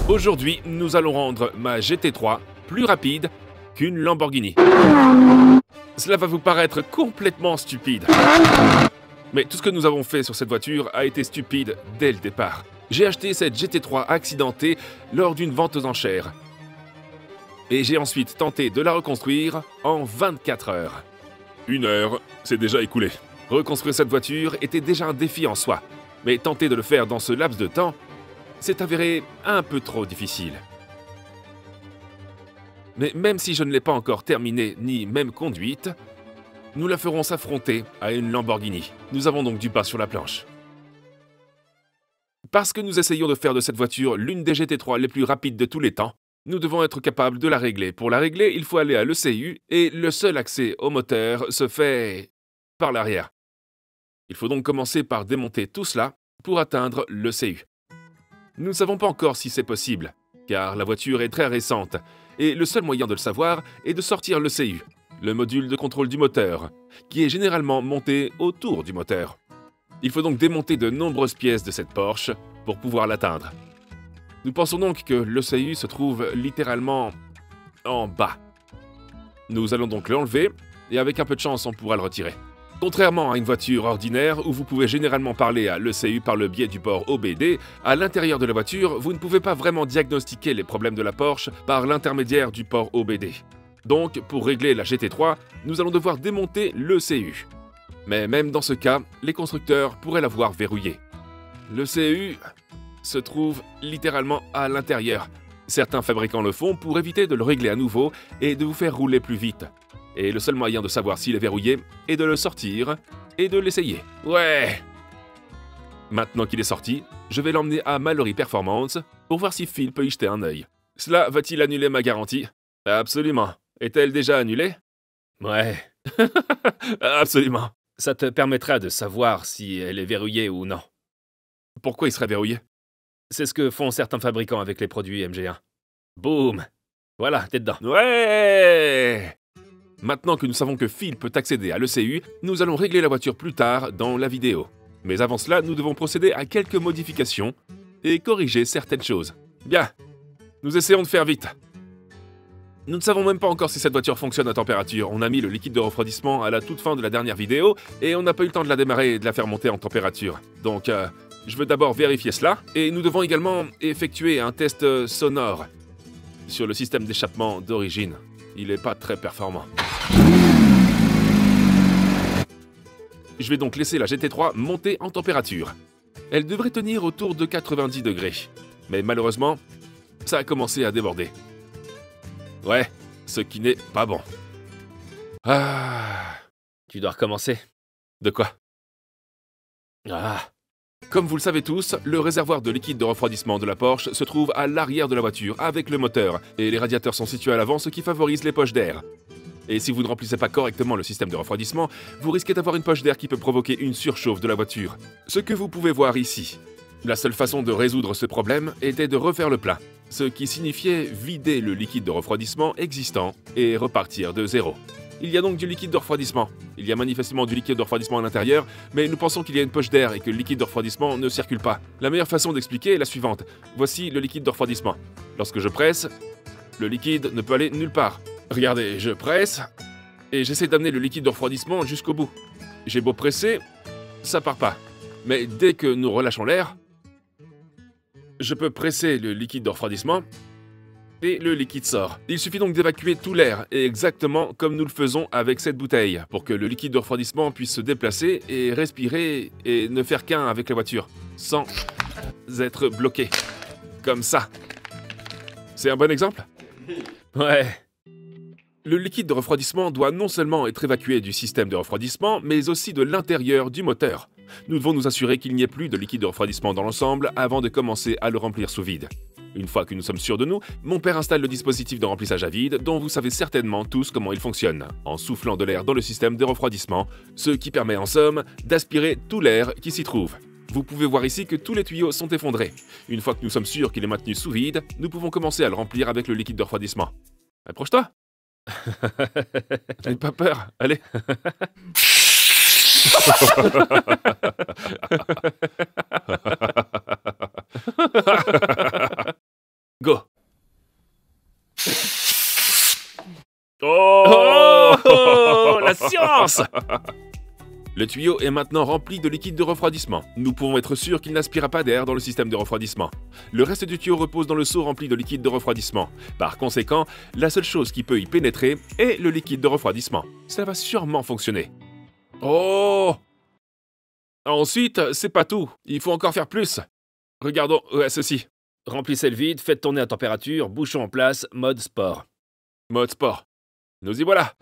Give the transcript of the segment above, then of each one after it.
Aujourd'hui, nous allons rendre ma GT3 plus rapide qu'une Lamborghini. Cela va vous paraître complètement stupide. Mais tout ce que nous avons fait sur cette voiture a été stupide dès le départ. J'ai acheté cette GT3 accidentée lors d'une vente aux enchères. Et j'ai ensuite tenté de la reconstruire en 24 heures. 1 heure s'est déjà écoulée. Reconstruire cette voiture était déjà un défi en soi. Mais tenter de le faire dans ce laps de temps s'est avéré un peu trop difficile. Mais même si je ne l'ai pas encore terminée ni même conduite, nous la ferons s'affronter à une Lamborghini. Nous avons donc du pain sur la planche. Parce que nous essayons de faire de cette voiture l'une des GT3 les plus rapides de tous les temps, nous devons être capables de la régler. Pour la régler, il faut aller à l'ECU et le seul accès au moteur se fait par l'arrière. Il faut donc commencer par démonter tout cela pour atteindre l'ECU. Nous ne savons pas encore si c'est possible, car la voiture est très récente, et le seul moyen de le savoir est de sortir l'ECU, le module de contrôle du moteur, qui est généralement monté autour du moteur. Il faut donc démonter de nombreuses pièces de cette Porsche pour pouvoir l'atteindre. Nous pensons donc que l'ECU se trouve littéralement en bas. Nous allons donc l'enlever, et avec un peu de chance, on pourra le retirer. Contrairement à une voiture ordinaire où vous pouvez généralement parler à l'ECU par le biais du port OBD, à l'intérieur de la voiture, vous ne pouvez pas vraiment diagnostiquer les problèmes de la Porsche par l'intermédiaire du port OBD. Donc, pour régler la GT3, nous allons devoir démonter l'ECU. Mais même dans ce cas, les constructeurs pourraient l'avoir verrouillé. L'ECU se trouve littéralement à l'intérieur. Certains fabricants le font pour éviter de le régler à nouveau et de vous faire rouler plus vite. Et le seul moyen de savoir s'il est verrouillé est de le sortir et de l'essayer. Ouais! Maintenant qu'il est sorti, je vais l'emmener à Mallory Performance pour voir si Phil peut y jeter un œil. Cela va-t-il annuler ma garantie? Absolument. Est-elle déjà annulée? Ouais. Absolument. Ça te permettra de savoir si elle est verrouillée ou non. Pourquoi il serait verrouillé? C'est ce que font certains fabricants avec les produits MG1. Boum! Voilà, t'es dedans. Ouais! Maintenant que nous savons que Phil peut accéder à l'ECU, nous allons régler la voiture plus tard dans la vidéo. Mais avant cela, nous devons procéder à quelques modifications et corriger certaines choses. Bien, nous essayons de faire vite. Nous ne savons même pas encore si cette voiture fonctionne à température. On a mis le liquide de refroidissement à la toute fin de la dernière vidéo et on n'a pas eu le temps de la démarrer et de la faire monter en température. Donc, je veux d'abord vérifier cela et nous devons également effectuer un test sonore sur le système d'échappement d'origine. Il n'est pas très performant. Je vais donc laisser la GT3 monter en température. Elle devrait tenir autour de 90 degrés. Mais malheureusement, ça a commencé à déborder. Ouais, ce qui n'est pas bon. Ah... Tu dois recommencer. De quoi? Ah... Comme vous le savez tous, le réservoir de liquide de refroidissement de la Porsche se trouve à l'arrière de la voiture avec le moteur, et les radiateurs sont situés à l'avant, ce qui favorise les poches d'air. Et si vous ne remplissez pas correctement le système de refroidissement, vous risquez d'avoir une poche d'air qui peut provoquer une surchauffe de la voiture. Ce que vous pouvez voir ici. La seule façon de résoudre ce problème était de refaire le plein, ce qui signifiait vider le liquide de refroidissement existant et repartir de zéro. Il y a donc du liquide de refroidissement. Il y a manifestement du liquide de refroidissement à l'intérieur, mais nous pensons qu'il y a une poche d'air et que le liquide de refroidissement ne circule pas. La meilleure façon d'expliquer est la suivante. Voici le liquide de refroidissement. Lorsque je presse, le liquide ne peut aller nulle part. Regardez, je presse et j'essaie d'amener le liquide de refroidissement jusqu'au bout. J'ai beau presser, ça part pas. Mais dès que nous relâchons l'air, je peux presser le liquide de refroidissement et le liquide sort. Il suffit donc d'évacuer tout l'air, et exactement comme nous le faisons avec cette bouteille, pour que le liquide de refroidissement puisse se déplacer et respirer et ne faire qu'un avec la voiture, sans être bloqué. Comme ça. C'est un bon exemple? Ouais. Le liquide de refroidissement doit non seulement être évacué du système de refroidissement, mais aussi de l'intérieur du moteur. Nous devons nous assurer qu'il n'y ait plus de liquide de refroidissement dans l'ensemble avant de commencer à le remplir sous vide. Une fois que nous sommes sûrs de nous, mon père installe le dispositif de remplissage à vide dont vous savez certainement tous comment il fonctionne, en soufflant de l'air dans le système de refroidissement, ce qui permet en somme d'aspirer tout l'air qui s'y trouve. Vous pouvez voir ici que tous les tuyaux sont effondrés. Une fois que nous sommes sûrs qu'il est maintenu sous vide, nous pouvons commencer à le remplir avec le liquide de refroidissement. Approche-toi. N'aie pas peur, allez. Oh, Oh, la science! Le tuyau est maintenant rempli de liquide de refroidissement. Nous pouvons être sûrs qu'il n'aspirera pas d'air dans le système de refroidissement. Le reste du tuyau repose dans le seau rempli de liquide de refroidissement. Par conséquent, la seule chose qui peut y pénétrer est le liquide de refroidissement. Ça va sûrement fonctionner. Oh! Ensuite, c'est pas tout. Il faut encore faire plus. Regardons ceci. Remplissez le vide, faites tourner à température, bouchon en place, mode sport. Mode sport. Nous y voilà.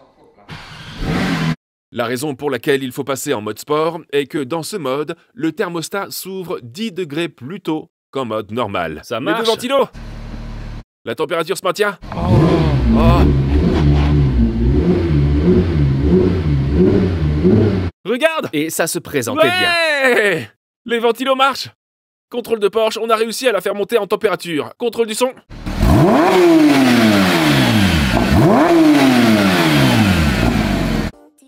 La raison pour laquelle il faut passer en mode sport est que dans ce mode, le thermostat s'ouvre 10 degrés plus tôt qu'en mode normal. Ça Les marche. deux ventilos. La température se maintient. Oh. Regarde. Et ça se présentait bien. Ouais. Les ventilos marchent. Contrôle de Porsche, on a réussi à la faire monter en température. Contrôle du son.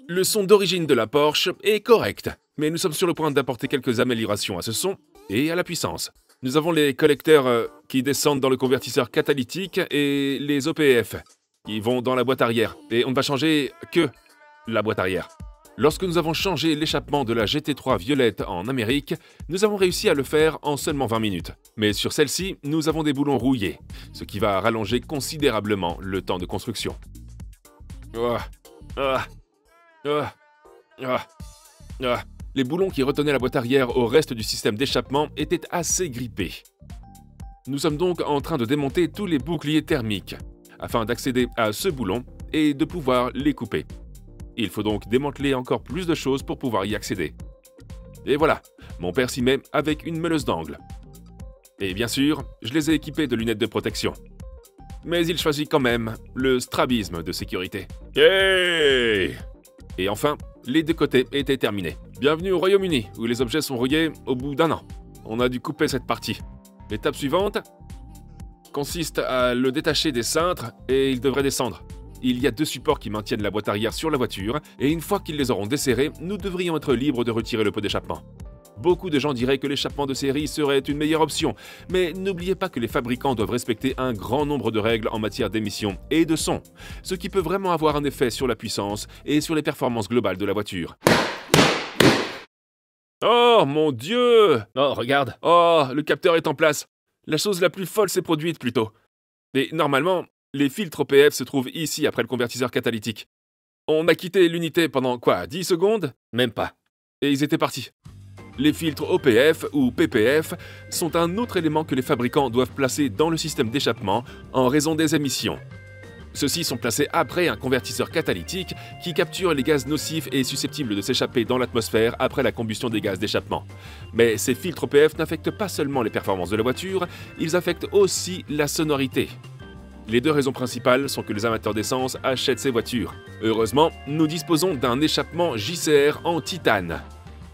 Le son d'origine de la Porsche est correct, mais nous sommes sur le point d'apporter quelques améliorations à ce son et à la puissance. Nous avons les collecteurs qui descendent dans le convertisseur catalytique et les OPF qui vont dans la boîte arrière. Et on ne va changer que la boîte arrière. Lorsque nous avons changé l'échappement de la GT3 violette en Amérique, nous avons réussi à le faire en seulement 20 minutes. Mais sur celle-ci, nous avons des boulons rouillés, ce qui va rallonger considérablement le temps de construction. Les boulons qui retenaient la boîte arrière au reste du système d'échappement étaient assez grippés. Nous sommes donc en train de démonter tous les boucliers thermiques, afin d'accéder à ce boulon et de pouvoir les couper. Il faut donc démanteler encore plus de choses pour pouvoir y accéder. Et voilà, mon père s'y met avec une meuleuse d'angle. Et bien sûr, je les ai équipés de lunettes de protection. Mais il choisit quand même le strabisme de sécurité. Hey! Et enfin, les deux côtés étaient terminés. Bienvenue au Royaume-Uni, où les objets sont rouillés au bout d'un an. On a dû couper cette partie. L'étape suivante consiste à le détacher des cintres et il devrait descendre. Il y a deux supports qui maintiennent la boîte arrière sur la voiture, et une fois qu'ils les auront desserrés, nous devrions être libres de retirer le pot d'échappement. Beaucoup de gens diraient que l'échappement de série serait une meilleure option, mais n'oubliez pas que les fabricants doivent respecter un grand nombre de règles en matière d'émissions et de son, ce qui peut vraiment avoir un effet sur la puissance et sur les performances globales de la voiture. Oh mon Dieu! Oh, regarde. Oh, le capteur est en place. La chose la plus folle s'est produite plutôt. Et normalement, les filtres OPF se trouvent ici après le convertisseur catalytique. On a quitté l'unité pendant quoi, 10 secondes? Même pas. Et ils étaient partis. Les filtres OPF ou PPF sont un autre élément que les fabricants doivent placer dans le système d'échappement en raison des émissions. Ceux-ci sont placés après un convertisseur catalytique qui capture les gaz nocifs et susceptibles de s'échapper dans l'atmosphère après la combustion des gaz d'échappement. Mais ces filtres OPF n'affectent pas seulement les performances de la voiture, ils affectent aussi la sonorité. Les deux raisons principales sont que les amateurs d'essence achètent ces voitures. Heureusement, nous disposons d'un échappement JCR en titane,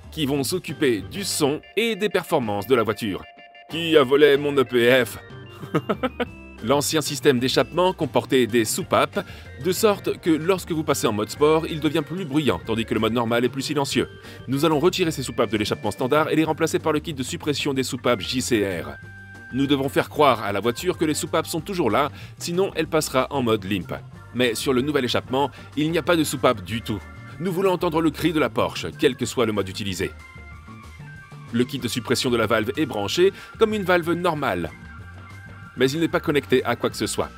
qui vont s'occuper du son et des performances de la voiture. Qui a volé mon EPF? L'ancien système d'échappement comportait des soupapes, de sorte que lorsque vous passez en mode sport, il devient plus bruyant, tandis que le mode normal est plus silencieux. Nous allons retirer ces soupapes de l'échappement standard et les remplacer par le kit de suppression des soupapes JCR. Nous devons faire croire à la voiture que les soupapes sont toujours là, sinon elle passera en mode limp. Mais sur le nouvel échappement, il n'y a pas de soupape du tout. Nous voulons entendre le cri de la Porsche, quel que soit le mode utilisé. Le kit de suppression de la valve est branché comme une valve normale, mais il n'est pas connecté à quoi que ce soit.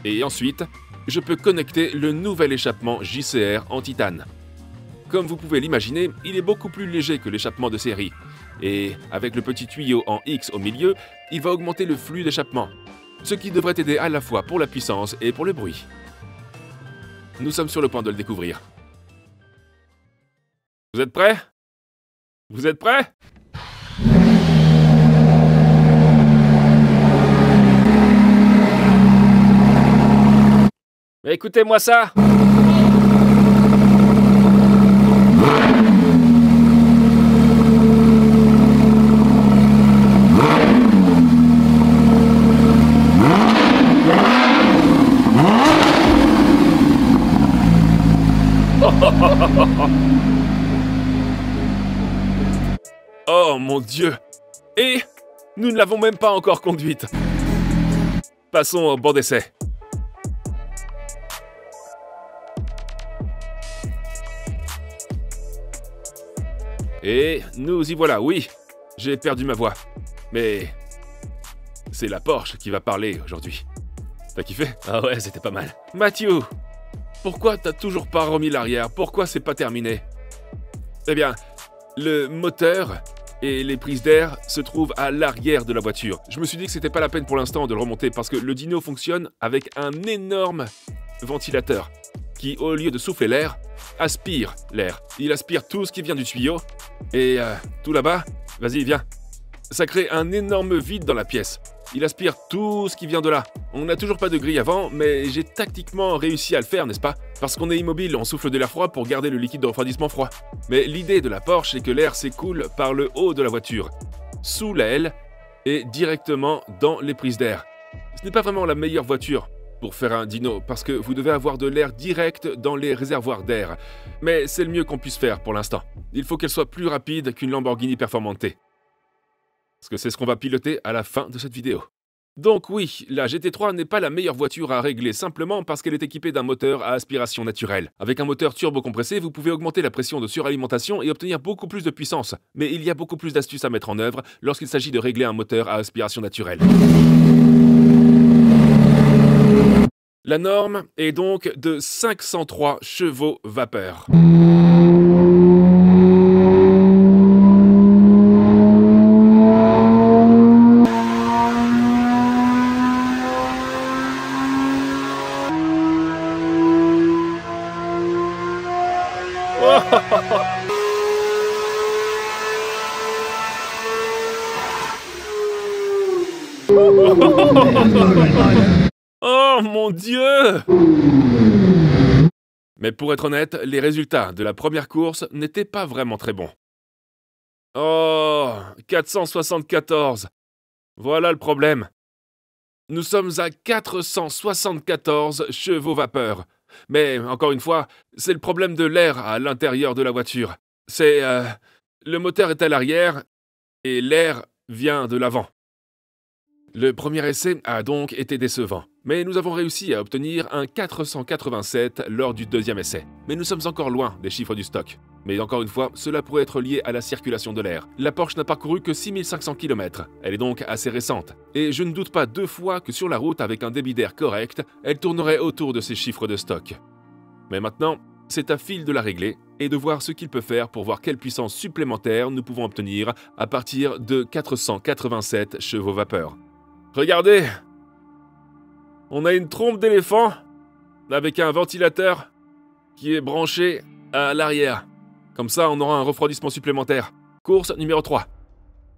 Et ensuite, je peux connecter le nouvel échappement JCR en titane. Comme vous pouvez l'imaginer, il est beaucoup plus léger que l'échappement de série. Et avec le petit tuyau en X au milieu, il va augmenter le flux d'échappement, ce qui devrait aider à la fois pour la puissance et pour le bruit. Nous sommes sur le point de le découvrir. Vous êtes prêts? Vous êtes prêts? Écoutez-moi ça. Oh mon Dieu! Et nous ne l'avons même pas encore conduite. Passons au banc d'essai. Et nous y voilà, oui, j'ai perdu ma voix. Mais c'est la Porsche qui va parler aujourd'hui. T'as kiffé? Ah ouais, c'était pas mal. Matthew, pourquoi t'as toujours pas remis l'arrière? Pourquoi c'est pas terminé? Eh bien, le moteur et les prises d'air se trouvent à l'arrière de la voiture. Je me suis dit que c'était pas la peine pour l'instant de le remonter parce que le dyno fonctionne avec un énorme ventilateur qui, au lieu de souffler l'air, aspire l'air. Il aspire tout ce qui vient du tuyau et tout là-bas, vas-y, viens. Ça crée un énorme vide dans la pièce. Il aspire tout ce qui vient de là. On n'a toujours pas de grille avant, mais j'ai tactiquement réussi à le faire, n'est-ce pas? Parce qu'on est immobile, on souffle de l'air froid pour garder le liquide de refroidissement froid. Mais l'idée de la Porsche, c'est que l'air s'écoule par le haut de la voiture, sous la aile et directement dans les prises d'air. Ce n'est pas vraiment la meilleure voiture pour faire un dyno, parce que vous devez avoir de l'air direct dans les réservoirs d'air. Mais c'est le mieux qu'on puisse faire pour l'instant. Il faut qu'elle soit plus rapide qu'une Lamborghini Performante. Parce que c'est ce qu'on va piloter à la fin de cette vidéo. Donc oui, la GT3 n'est pas la meilleure voiture à régler simplement parce qu'elle est équipée d'un moteur à aspiration naturelle. Avec un moteur turbo-compressé, vous pouvez augmenter la pression de suralimentation et obtenir beaucoup plus de puissance. Mais il y a beaucoup plus d'astuces à mettre en œuvre lorsqu'il s'agit de régler un moteur à aspiration naturelle. La norme est donc de 503 chevaux vapeur. Oh mon Dieu! Mais pour être honnête, les résultats de la première course n'étaient pas vraiment très bons. Oh, 474. Voilà le problème. Nous sommes à 474 chevaux vapeur. Mais, encore une fois, c'est le problème de l'air à l'intérieur de la voiture. Le moteur est à l'arrière et l'air vient de l'avant. Le premier essai a donc été décevant, mais nous avons réussi à obtenir un 487 lors du deuxième essai. Mais nous sommes encore loin des chiffres du stock. Mais encore une fois, cela pourrait être lié à la circulation de l'air. La Porsche n'a parcouru que 6500 km, elle est donc assez récente. Et je ne doute pas deux fois que sur la route, avec un débit d'air correct, elle tournerait autour de ces chiffres de stock. Mais maintenant, c'est à Phil de la régler et de voir ce qu'il peut faire pour voir quelle puissance supplémentaire nous pouvons obtenir à partir de 487 chevaux vapeur. Regardez! On a une trompe d'éléphant avec un ventilateur qui est branché à l'arrière. Comme ça, on aura un refroidissement supplémentaire. Course numéro 3.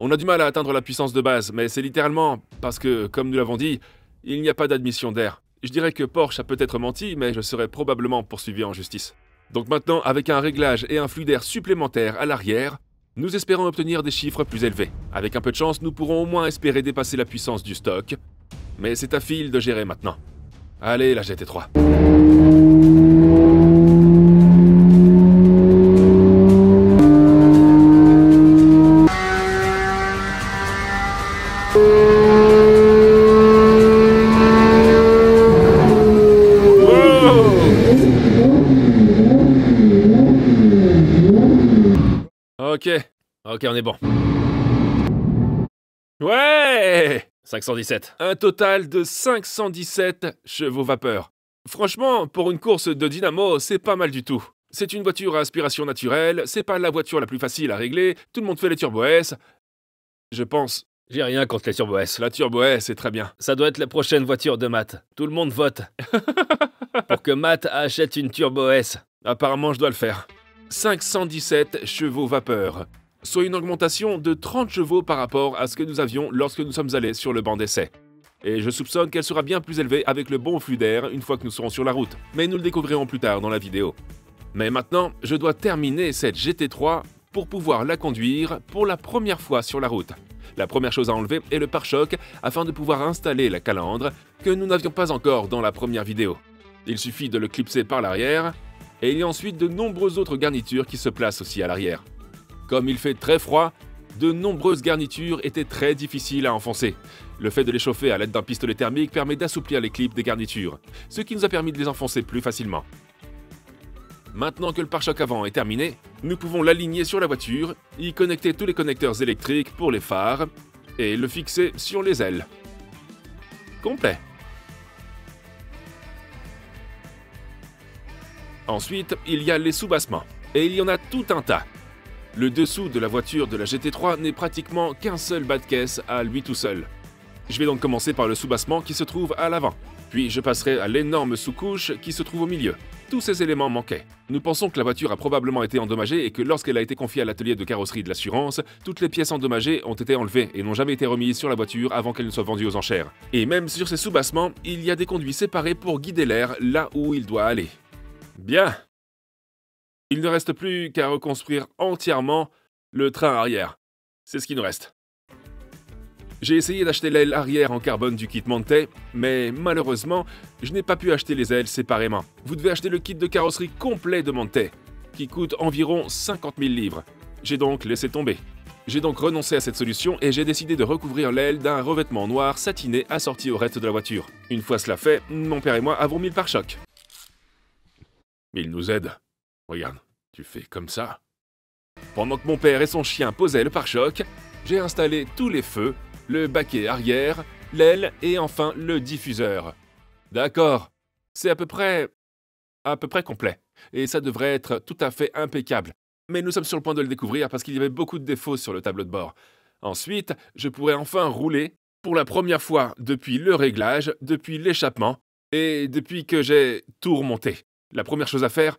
On a du mal à atteindre la puissance de base, mais c'est littéralement parce que, comme nous l'avons dit, il n'y a pas d'admission d'air. Je dirais que Porsche a peut-être menti, mais je serais probablement poursuivi en justice. Donc maintenant, avec un réglage et un flux d'air supplémentaire à l'arrière, nous espérons obtenir des chiffres plus élevés. Avec un peu de chance, nous pourrons au moins espérer dépasser la puissance du stock. Mais c'est à Phil de gérer maintenant. Allez, la GT3. Ok, on est bon. Ouais! 517. Un total de 517 chevaux vapeur. Franchement, pour une course de dynamo, c'est pas mal du tout. C'est une voiture à aspiration naturelle, c'est pas la voiture la plus facile à régler, tout le monde fait les Turbo S. Je pense... J'ai rien contre les Turbo S. La Turbo S, c'est très bien. Ça doit être la prochaine voiture de Matt. Tout le monde vote. Pour que Matt achète une Turbo S. Apparemment, je dois le faire. 517 chevaux vapeur, soit une augmentation de 30 chevaux par rapport à ce que nous avions lorsque nous sommes allés sur le banc d'essai. Et je soupçonne qu'elle sera bien plus élevée avec le bon flux d'air une fois que nous serons sur la route, mais nous le découvrirons plus tard dans la vidéo. Mais maintenant, je dois terminer cette GT3 pour pouvoir la conduire pour la première fois sur la route. La première chose à enlever est le pare-choc afin de pouvoir installer la calandre que nous n'avions pas encore dans la première vidéo. Il suffit de le clipser par l'arrière, et il y a ensuite de nombreuses autres garnitures qui se placent aussi à l'arrière. Comme il fait très froid, de nombreuses garnitures étaient très difficiles à enfoncer. Le fait de les chauffer à l'aide d'un pistolet thermique permet d'assouplir les clips des garnitures, ce qui nous a permis de les enfoncer plus facilement. Maintenant que le pare-choc avant est terminé, nous pouvons l'aligner sur la voiture, y connecter tous les connecteurs électriques pour les phares et le fixer sur les ailes. Complet. Ensuite, il y a les soubassements, et il y en a tout un tas. Le dessous de la voiture de la GT3 n'est pratiquement qu'un seul bas de caisse à lui tout seul. Je vais donc commencer par le soubassement qui se trouve à l'avant. Puis je passerai à l'énorme sous-couche qui se trouve au milieu. Tous ces éléments manquaient. Nous pensons que la voiture a probablement été endommagée et que lorsqu'elle a été confiée à l'atelier de carrosserie de l'assurance, toutes les pièces endommagées ont été enlevées et n'ont jamais été remises sur la voiture avant qu'elle ne soit vendue aux enchères. Et même sur ces soubassements, il y a des conduits séparés pour guider l'air là où il doit aller. Bien. Il ne reste plus qu'à reconstruire entièrement le train arrière. C'est ce qui nous reste. J'ai essayé d'acheter l'aile arrière en carbone du kit Monte, mais malheureusement, je n'ai pas pu acheter les ailes séparément. Vous devez acheter le kit de carrosserie complet de Monte, qui coûte environ 50 000 livres. J'ai donc laissé tomber. J'ai donc renoncé à cette solution et j'ai décidé de recouvrir l'aile d'un revêtement noir satiné assorti au reste de la voiture. Une fois cela fait, mon père et moi avons mis le pare-choc. Il nous aide. Regarde, tu fais comme ça. Pendant que mon père et son chien posaient le pare-choc, j'ai installé tous les feux, le baquet arrière, l'aile et enfin le diffuseur. D'accord, c'est à peu près complet. Et ça devrait être tout à fait impeccable. Mais nous sommes sur le point de le découvrir parce qu'il y avait beaucoup de défauts sur le tableau de bord. Ensuite, je pourrais enfin rouler pour la première fois depuis le réglage, depuis l'échappement et depuis que j'ai tout remonté. La première chose à faire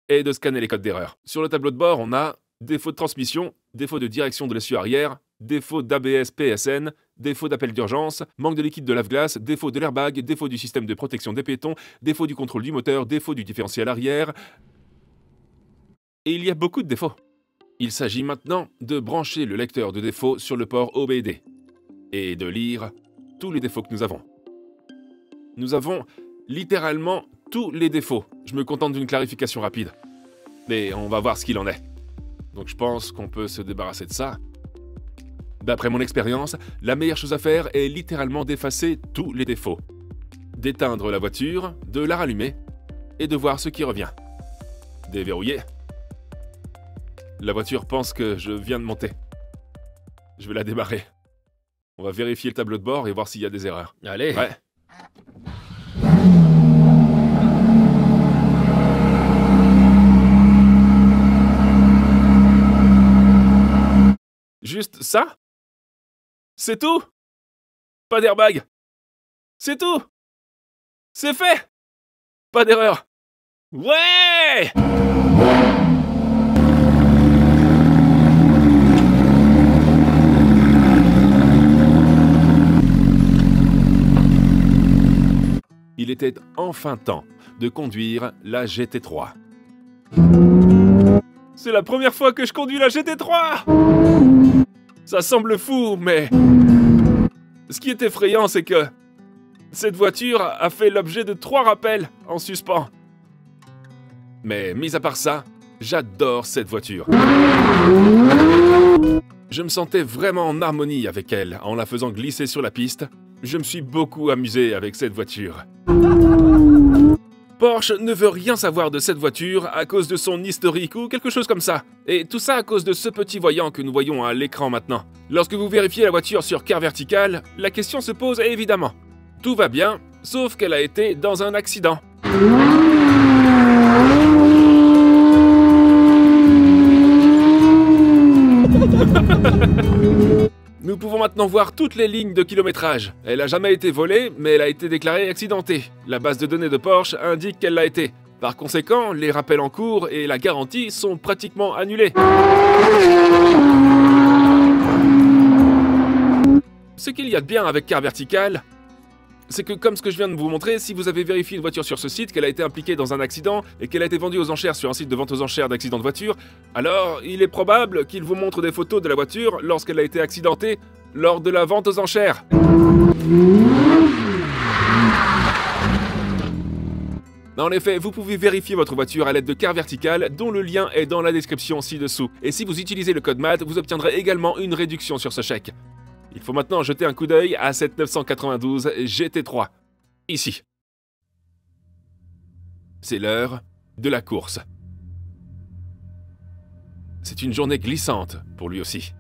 est de scanner les codes d'erreur. Sur le tableau de bord, on a défaut de transmission, défaut de direction de l'essieu arrière, défaut d'ABS PSN, défaut d'appel d'urgence, manque de liquide de lave-glace, défaut de l'airbag, défaut du système de protection des piétons, défaut du contrôle du moteur, défaut du différentiel arrière. Et il y a beaucoup de défauts. Il s'agit maintenant de brancher le lecteur de défauts sur le port OBD et de lire tous les défauts que nous avons. Nous avons littéralement tous les défauts. Je me contente d'une clarification rapide. Mais on va voir ce qu'il en est. Donc je pense qu'on peut se débarrasser de ça. D'après mon expérience, la meilleure chose à faire est littéralement d'effacer tous les défauts. D'éteindre la voiture, de la rallumer et de voir ce qui revient. Déverrouiller. La voiture pense que je viens de monter. Je vais la démarrer. On va vérifier le tableau de bord et voir s'il y a des erreurs. Allez. Ouais. Juste ça? C'est tout? Pas d'airbag? C'est tout? C'est fait? Pas d'erreur? Ouais! Il était enfin temps de conduire la GT3. C'est la première fois que je conduis la GT3! Ça semble fou, mais... Ce qui est effrayant, c'est que... cette voiture a fait l'objet de 3 rappels en suspens. Mais mis à part ça, j'adore cette voiture. Je me sentais vraiment en harmonie avec elle en la faisant glisser sur la piste. Je me suis beaucoup amusé avec cette voiture. Porsche ne veut rien savoir de cette voiture à cause de son historique ou quelque chose comme ça. Et tout ça à cause de ce petit voyant que nous voyons à l'écran maintenant. Lorsque vous vérifiez la voiture sur Car Vertical, la question se pose évidemment. Tout va bien, sauf qu'elle a été dans un accident. Nous pouvons maintenant voir toutes les lignes de kilométrage. Elle n'a jamais été volée, mais elle a été déclarée accidentée. La base de données de Porsche indique qu'elle l'a été. Par conséquent, les rappels en cours et la garantie sont pratiquement annulés. Ce qu'il y a de bien avec Car Vertical, c'est que comme ce que je viens de vous montrer, si vous avez vérifié une voiture sur ce site, qu'elle a été impliquée dans un accident et qu'elle a été vendue aux enchères sur un site de vente aux enchères d'accidents de voiture, alors il est probable qu'il vous montre des photos de la voiture lorsqu'elle a été accidentée lors de la vente aux enchères. En effet, vous pouvez vérifier votre voiture à l'aide de Car Vertical, dont le lien est dans la description ci-dessous. Et si vous utilisez le code MAT, vous obtiendrez également une réduction sur ce chèque. Il faut maintenant jeter un coup d'œil à cette 992 GT3, ici. C'est l'heure de la course. C'est une journée glissante pour lui aussi.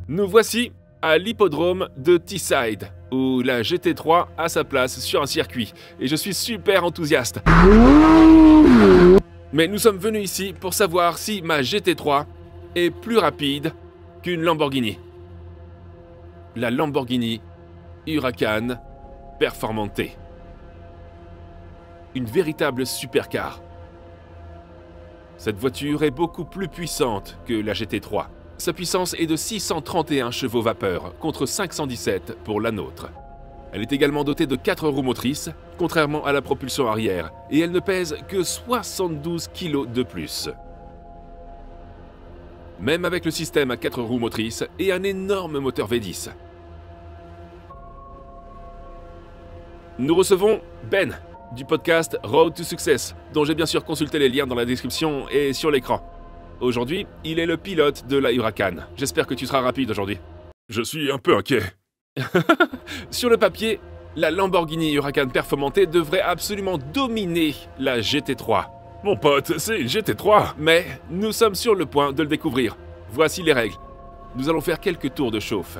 Nous voici à l'hippodrome de Teesside, où la GT3 a sa place sur un circuit, et je suis super enthousiaste. Mais nous sommes venus ici pour savoir si ma GT3 est plus rapide qu'une Lamborghini. La Lamborghini Huracan Performante. Une véritable supercar. Cette voiture est beaucoup plus puissante que la GT3. Sa puissance est de 631 chevaux vapeur contre 517 pour la nôtre. Elle est également dotée de 4 roues motrices, contrairement à la propulsion arrière, et elle ne pèse que 72 kg de plus. Même avec le système à 4 roues motrices et un énorme moteur V10. Nous recevons Ben, du podcast Road to Success, dont j'ai bien sûr consulté les liens dans la description et sur l'écran. Aujourd'hui, il est le pilote de la Huracan. J'espère que tu seras rapide aujourd'hui. Je suis un peu inquiet. Sur le papier, la Lamborghini Huracan Performante devrait absolument dominer la GT3. Mon pote, c'est une GT3. Mais nous sommes sur le point de le découvrir. Voici les règles. Nous allons faire quelques tours de chauffe.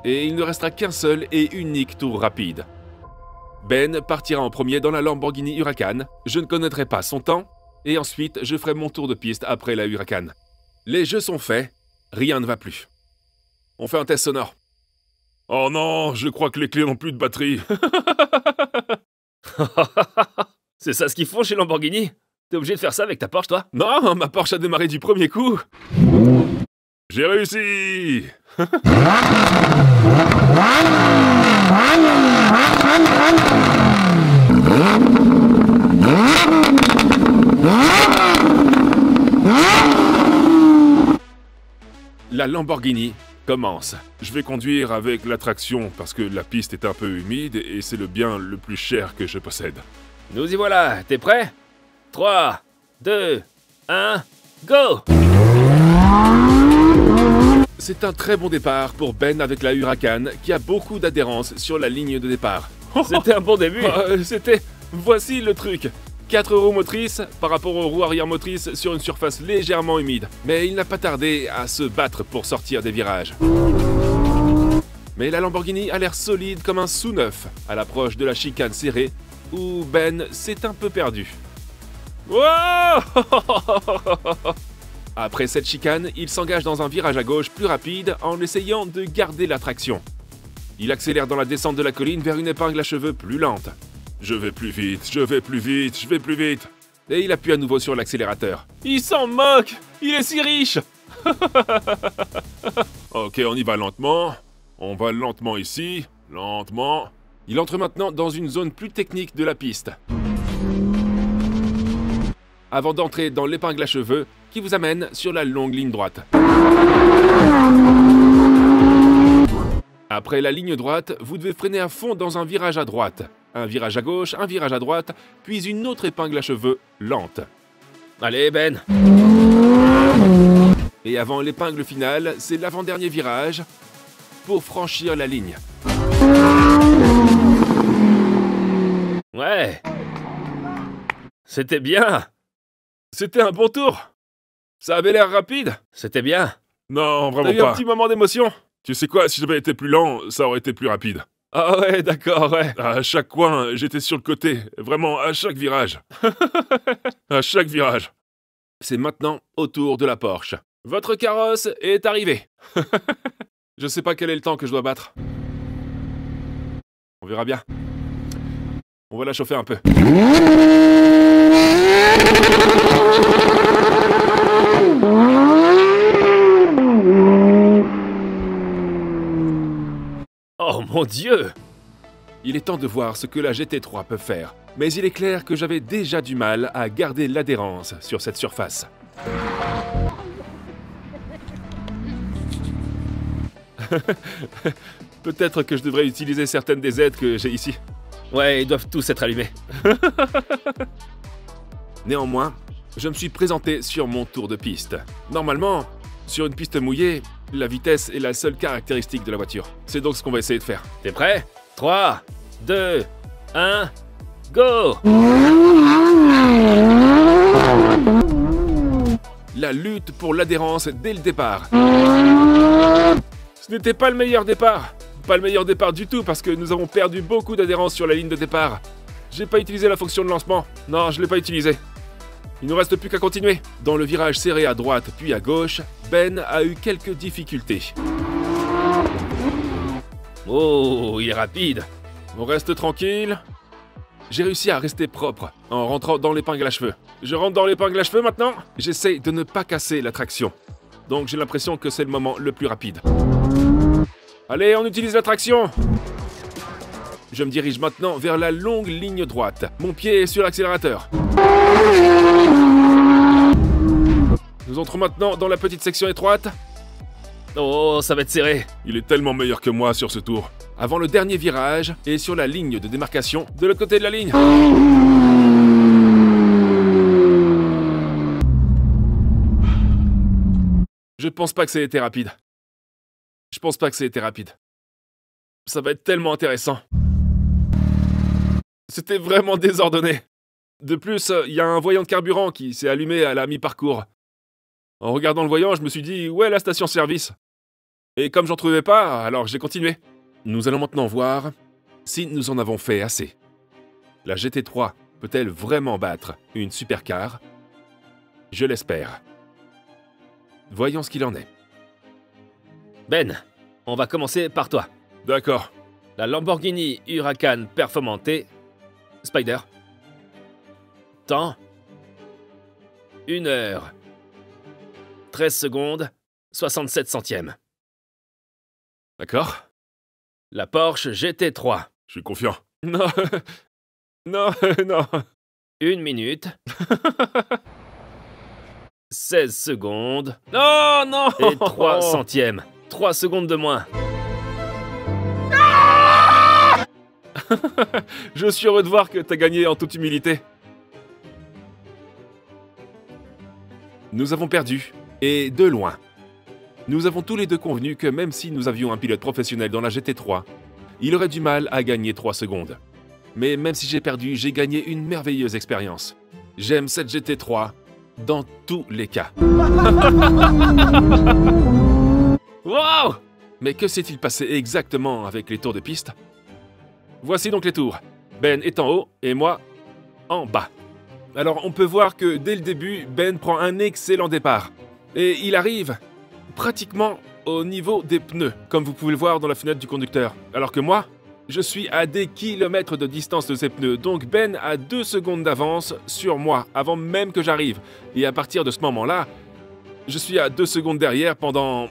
Et il ne restera qu'un seul et unique tour rapide. Ben partira en premier dans la Lamborghini Huracan. Je ne connaîtrai pas son temps. Et ensuite, je ferai mon tour de piste après la Huracan. Les jeux sont faits. Rien ne va plus. On fait un test sonore. Oh non, je crois que les clés n'ont plus de batterie. C'est ça ce qu'ils font chez Lamborghini? T'es obligé de faire ça avec ta Porsche, toi? Non, ma Porsche a démarré du premier coup. J'ai réussi. La Lamborghini commence. Je vais conduire avec la traction parce que la piste est un peu humide et c'est le bien le plus cher que je possède. Nous y voilà, t'es prêt? 3, 2, 1, go! C'est un très bon départ pour Ben avec la Huracan qui a beaucoup d'adhérence sur la ligne de départ. C'était un bon début. Voici le truc. 4 roues motrices par rapport aux roues arrière motrices sur une surface légèrement humide. Mais il n'a pas tardé à se battre pour sortir des virages. Mais la Lamborghini a l'air solide comme un sous-neuf à l'approche de la chicane serrée où Ben s'est un peu perdu. Wow! Après cette chicane, il s'engage dans un virage à gauche plus rapide en essayant de garder la traction. Il accélère dans la descente de la colline vers une épingle à cheveux plus lente. Je vais plus vite, je vais plus vite, je vais plus vite. Et il appuie à nouveau sur l'accélérateur. Il s'en moque! Il est si riche! Ok, on y va lentement. On va lentement ici, lentement. Il entre maintenant dans une zone plus technique de la piste. Avant d'entrer dans l'épingle à cheveux qui vous amène sur la longue ligne droite. Après la ligne droite, vous devez freiner à fond dans un virage à droite. Un virage à gauche, un virage à droite, puis une autre épingle à cheveux lente. Allez, Ben. Et avant l'épingle finale, c'est l'avant-dernier virage pour franchir la ligne. Ouais. C'était bien. C'était un bon tour. Ça avait l'air rapide. C'était bien. Non, T'as vraiment eu un pas. petit moment d'émotion. Tu sais quoi, si j'avais été plus lent, ça aurait été plus rapide. Ah ouais, d'accord, ouais. À chaque coin, j'étais sur le côté. Vraiment, à chaque virage. À chaque virage. C'est maintenant au tour de la Porsche. Votre carrosse est arrivé. Je sais pas quel est le temps que je dois battre. On verra bien. On va la chauffer un peu. Oh mon Dieu! Il est temps de voir ce que la GT3 peut faire. Mais il est clair que j'avais déjà du mal à garder l'adhérence sur cette surface. Peut-être que je devrais utiliser certaines des aides que j'ai ici. Ouais, ils doivent tous être allumés. Néanmoins, je me suis présenté sur mon tour de piste. Normalement, sur une piste mouillée, la vitesse est la seule caractéristique de la voiture. C'est donc ce qu'on va essayer de faire. T'es prêt? 3, 2, 1, go! la lutte pour l'adhérence dès le départ. Ce n'était pas le meilleur départ. Pas le meilleur départ du tout parce que nous avons perdu beaucoup d'adhérence sur la ligne de départ. J'ai pas utilisé la fonction de lancement. Non, je l'ai pas utilisée. Il ne reste plus qu'à continuer. Dans le virage serré à droite puis à gauche, Ben a eu quelques difficultés. Oh, il est rapide. On reste tranquille. J'ai réussi à rester propre en rentrant dans l'épingle à cheveux. Je rentre dans l'épingle à cheveux maintenant. J'essaie de ne pas casser la traction. Donc j'ai l'impression que c'est le moment le plus rapide. Allez, on utilise la traction. Je me dirige maintenant vers la longue ligne droite. Mon pied est sur l'accélérateur. Nous entrons maintenant dans la petite section étroite. Oh, ça va être serré. Il est tellement meilleur que moi sur ce tour. Avant le dernier virage et sur la ligne de démarcation de l'autre côté de la ligne. Je pense pas que ça ait été rapide. Je pense pas que ça ait été rapide. Ça va être tellement intéressant. C'était vraiment désordonné. De plus, il y a un voyant de carburant qui s'est allumé à la mi-parcours. En regardant le voyant, je me suis dit, où est la station-service? Et comme j'en trouvais pas, alors j'ai continué. Nous allons maintenant voir si nous en avons fait assez. La GT3 peut-elle vraiment battre une supercar? Je l'espère. Voyons ce qu'il en est. Ben, on va commencer par toi. D'accord. La Lamborghini Huracan Performante Spider. Temps 1 heure 13 secondes 67 centièmes. D'accord. La Porsche GT3. Je suis confiant. Non. Non, non. 1 minute 16 secondes Non, non. et 3 centièmes. 3 secondes de moins. Je suis heureux de voir que t'as gagné en toute humilité. Nous avons perdu, et de loin. Nous avons tous les deux convenu que même si nous avions un pilote professionnel dans la GT3, il aurait du mal à gagner 3 secondes. Mais même si j'ai perdu, j'ai gagné une merveilleuse expérience. J'aime cette GT3 dans tous les cas. Wow! Mais que s'est-il passé exactement avec les tours de piste? Voici donc les tours. Ben est en haut et moi en bas. Alors on peut voir que dès le début, Ben prend un excellent départ. Et il arrive pratiquement au niveau des pneus, comme vous pouvez le voir dans la fenêtre du conducteur. Alors que moi, je suis à des kilomètres de distance de ces pneus. Donc Ben a 2 secondes d'avance sur moi, avant même que j'arrive. Et à partir de ce moment-là, je suis à 2 secondes derrière pendant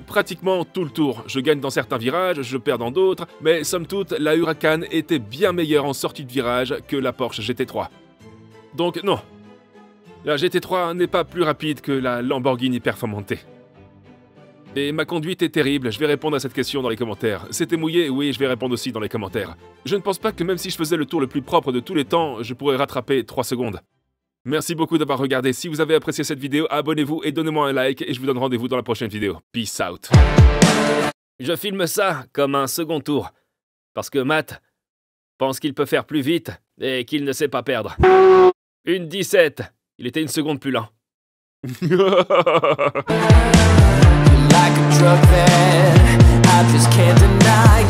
pratiquement tout le tour. Je gagne dans certains virages, je perds dans d'autres, mais somme toute, la Huracan était bien meilleure en sortie de virage que la Porsche GT3. Donc non, la GT3 n'est pas plus rapide que la Lamborghini Performante. Et ma conduite est terrible, je vais répondre à cette question dans les commentaires. C'était mouillé? Oui, je vais répondre aussi dans les commentaires. Je ne pense pas que même si je faisais le tour le plus propre de tous les temps, je pourrais rattraper 3 secondes. Merci beaucoup d'avoir regardé. Si vous avez apprécié cette vidéo, abonnez-vous et donnez-moi un like et je vous donne rendez-vous dans la prochaine vidéo. Peace out. Je filme ça comme un second tour. Parce que Matt pense qu'il peut faire plus vite et qu'il ne sait pas perdre. 1:17. Il était 1 seconde plus lent. Like a drug that I just can't deny.